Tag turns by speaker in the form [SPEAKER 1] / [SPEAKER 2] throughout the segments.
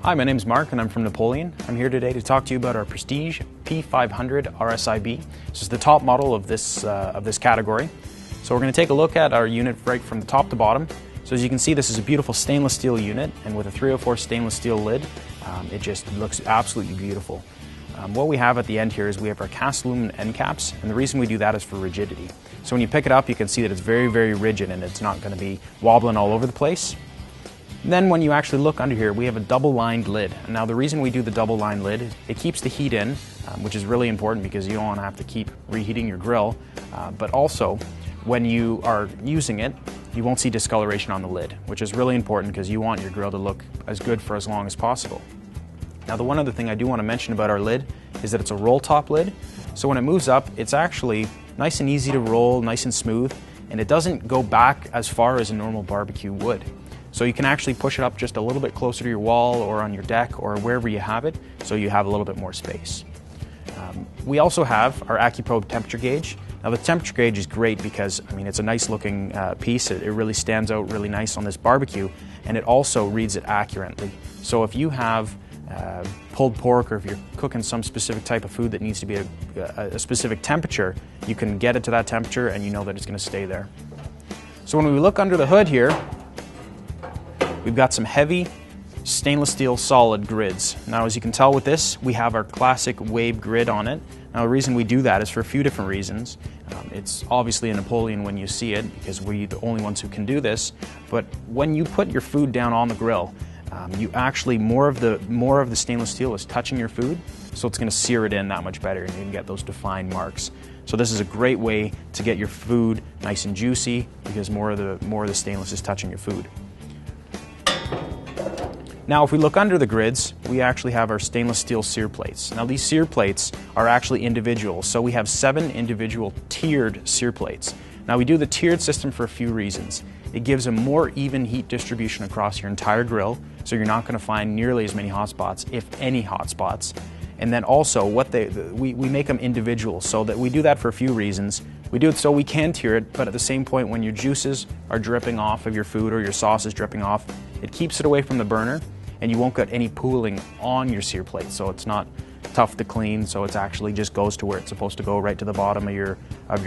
[SPEAKER 1] Hi, my name's Mark and I'm from Napoleon. I'm here today to talk to you about our Prestige P500 RSIB. This is the top model of this category. So we're going to take a look at our unit right from the top to bottom. So as you can see, this is a beautiful stainless steel unit, and with a 304 stainless steel lid, it just looks absolutely beautiful. What we have at the end here is we have our cast aluminum end caps, and the reason we do that is for rigidity. So when you pick it up, you can see that it's very, very rigid and it's not going to be wobbling all over the place. Then when you actually look under here, we have a double-lined lid. And now the reason we do the double-lined lid is it keeps the heat in, which is really important because you don't want to have to keep reheating your grill. But also, when you are using it, you won't see discoloration on the lid, which is really important because you want your grill to look as good for as long as possible. Now, the one other thing I do want to mention about our lid is that it's a roll-top lid. So when it moves up, it's actually nice and easy to roll, nice and smooth, and it doesn't go back as far as a normal barbecue would. So you can actually push it up just a little bit closer to your wall or on your deck or wherever you have it, so you have a little bit more space. We also have our AccuProbe temperature gauge. Now the temperature gauge is great because, I mean, it's a nice looking piece. It really stands out really nice on this barbecue, and it also reads it accurately. So if you have pulled pork, or if you're cooking some specific type of food that needs to be a specific temperature, you can get it to that temperature and you know that it's going to stay there. So when we look under the hood here, we've got some heavy stainless steel solid grids. Now, as you can tell with this, we have our classic wave grid on it. Now, the reason we do that is for a few different reasons. It's obviously a Napoleon when you see it, because we're the only ones who can do this. But when you put your food down on the grill, you actually, more of the stainless steel is touching your food, so it's going to sear it in that much better, and you can get those defined marks. So this is a great way to get your food nice and juicy, because more of the stainless is touching your food. Now, if we look under the grids, we actually have our stainless steel sear plates. Now, these sear plates are actually individual, so we have 7 individual tiered sear plates. Now, we do the tiered system for a few reasons. It gives a more even heat distribution across your entire grill, so you're not going to find nearly as many hot spots, if any hot spots. And then also, we make them individual, so that we do that for a few reasons. We do it so we can tier it, but at the same point, when your juices are dripping off of your food or your sauce is dripping off, it keeps it away from the burner, and you won't get any pooling on your sear plate, so it's not tough to clean, so it actually just goes to where it's supposed to go, right to the bottom of your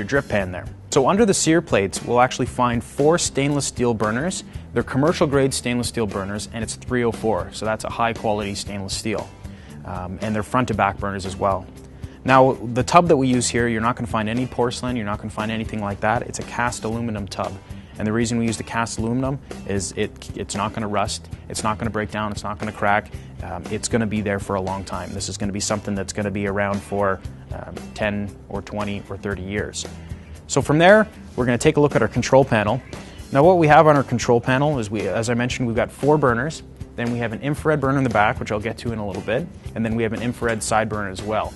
[SPEAKER 1] drip pan there. So under the sear plates, we'll actually find 4 stainless steel burners. They're commercial grade stainless steel burners, and it's 304, so that's a high quality stainless steel. And they're front to back burners as well. Now, the tub that we use here, you're not going to find any porcelain, you're not going to find anything like that. It's a cast aluminum tub. And the reason we use the cast aluminum is it's not going to rust, it's not going to break down, it's not going to crack. It's going to be there for a long time. This is going to be something that's going to be around for 10 or 20 or 30 years. So from there, we're going to take a look at our control panel. Now, what we have on our control panel is, as I mentioned, we've got 4 burners. Then we have an infrared burner in the back, which I'll get to in a little bit. And then we have an infrared side burner as well.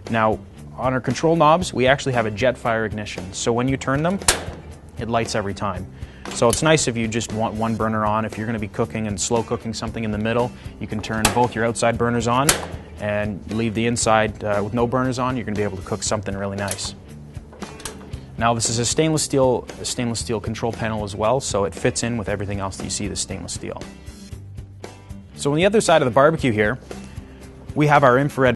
[SPEAKER 1] Now, on our control knobs, we actually have a jet fire ignition. So when you turn them, it lights every time. So it's nice if you just want one burner on. If you're going to be cooking and slow cooking something in the middle, you can turn both your outside burners on and leave the inside with no burners on. You're going to be able to cook something really nice. Now, this is a stainless steel control panel as well, so it fits in with everything else that you see, the stainless steel. So on the other side of the barbecue here, we have our infrared